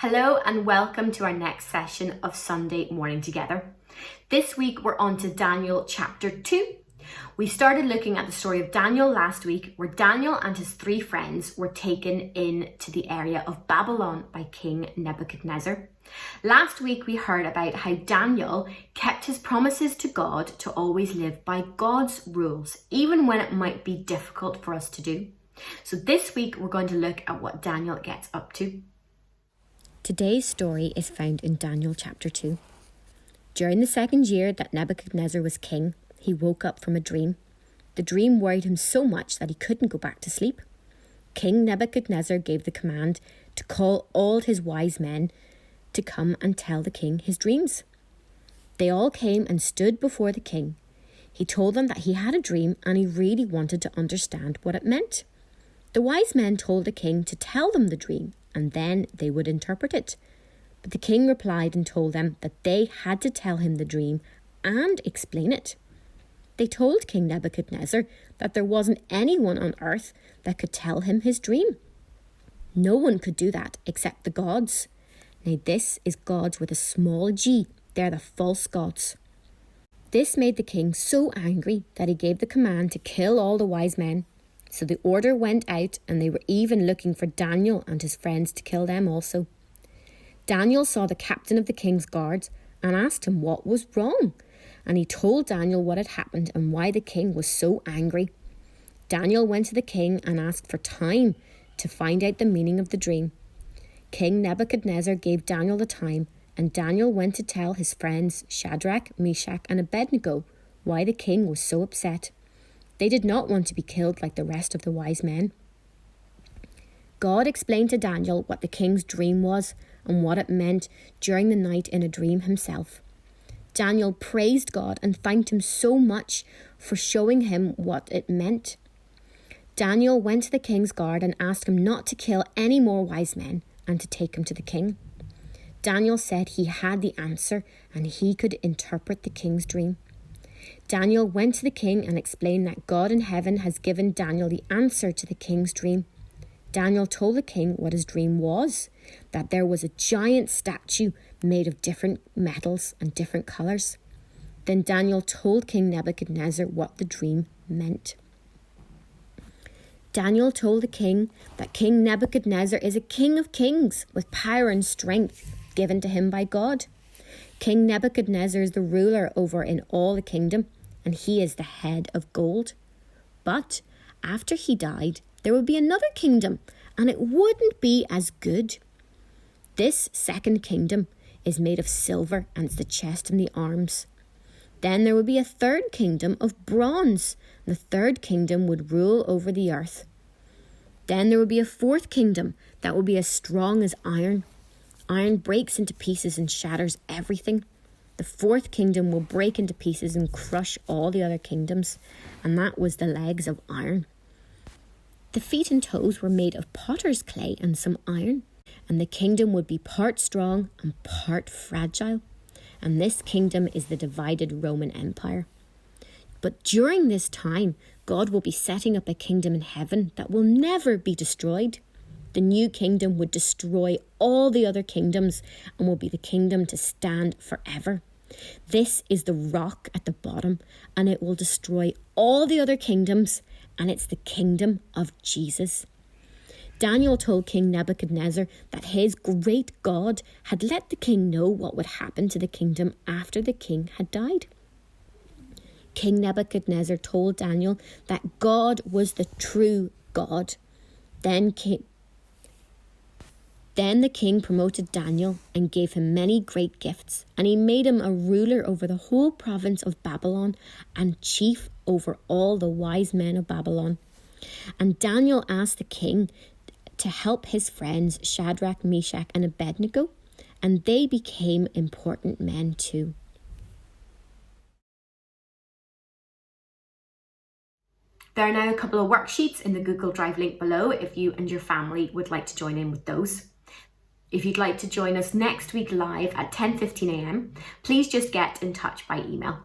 Hello and welcome to our next session of Sunday Morning Together. This week we're on to Daniel chapter 2. We started looking at the story of Daniel last week, where Daniel and his 3 friends were taken into the area of Babylon by King Nebuchadnezzar. Last week we heard about how Daniel kept his promises to God to always live by God's rules, even when it might be difficult for us to do. So this week we're going to look at what Daniel gets up to. Today's story is found in Daniel chapter 2. During the 2nd year that Nebuchadnezzar was king, he woke up from a dream. The dream worried him so much that he couldn't go back to sleep. King Nebuchadnezzar gave the command to call all his wise men to come and tell the king his dreams. They all came and stood before the king. He told them that he had a dream and he really wanted to understand what it meant. The wise men told the king to tell them the dream, and then they would interpret it. But the king replied and told them that they had to tell him the dream and explain it. They told King Nebuchadnezzar that there wasn't anyone on earth that could tell him his dream. No one could do that except the gods. Now this is gods with a small g. They're the false gods. This made the king so angry that he gave the command to kill all the wise men. So the order went out, and they were even looking for Daniel and his friends to kill them also. Daniel saw the captain of the king's guards and asked him what was wrong. And he told Daniel what had happened and why the king was so angry. Daniel went to the king and asked for time to find out the meaning of the dream. King Nebuchadnezzar gave Daniel the time, and Daniel went to tell his friends Shadrach, Meshach, and Abednego why the king was so upset. They did not want to be killed like the rest of the wise men. God explained to Daniel what the king's dream was and what it meant during the night in a dream himself. Daniel praised God and thanked him so much for showing him what it meant. Daniel went to the king's guard and asked him not to kill any more wise men and to take him to the king. Daniel said he had the answer and he could interpret the king's dream. Daniel went to the king and explained that God in heaven has given Daniel the answer to the king's dream. Daniel told the king what his dream was, that there was a giant statue made of different metals and different colours. Then Daniel told King Nebuchadnezzar what the dream meant. Daniel told the king that King Nebuchadnezzar is a king of kings with power and strength given to him by God. King Nebuchadnezzar is the ruler over in all the kingdom, and he is the head of gold. But after he died, there would be another kingdom, and it wouldn't be as good. This second kingdom is made of silver, and it's the chest and the arms. Then there would be a third kingdom of bronze. The third kingdom would rule over the earth. Then there would be a fourth kingdom that would be as strong as iron. Iron breaks into pieces and shatters everything. The fourth kingdom will break into pieces and crush all the other kingdoms, and that was the legs of iron. The feet and toes were made of potter's clay and some iron, and the kingdom would be part strong and part fragile. And this kingdom is the divided Roman Empire. But during this time, God will be setting up a kingdom in heaven that will never be destroyed. The new kingdom would destroy all the other kingdoms and will be the kingdom to stand forever. This is the rock at the bottom, and it will destroy all the other kingdoms, and it's the kingdom of Jesus. Daniel told King Nebuchadnezzar that his great God had let the king know what would happen to the kingdom after the king had died. King Nebuchadnezzar told Daniel that God was the true God. Then the king promoted Daniel and gave him many great gifts, and he made him a ruler over the whole province of Babylon and chief over all the wise men of Babylon. And Daniel asked the king to help his friends Shadrach, Meshach, and Abednego, and they became important men too. There are now a couple of worksheets in the Google Drive link below if you and your family would like to join in with those. If you'd like to join us next week live at 10:15 a.m, please just get in touch by email.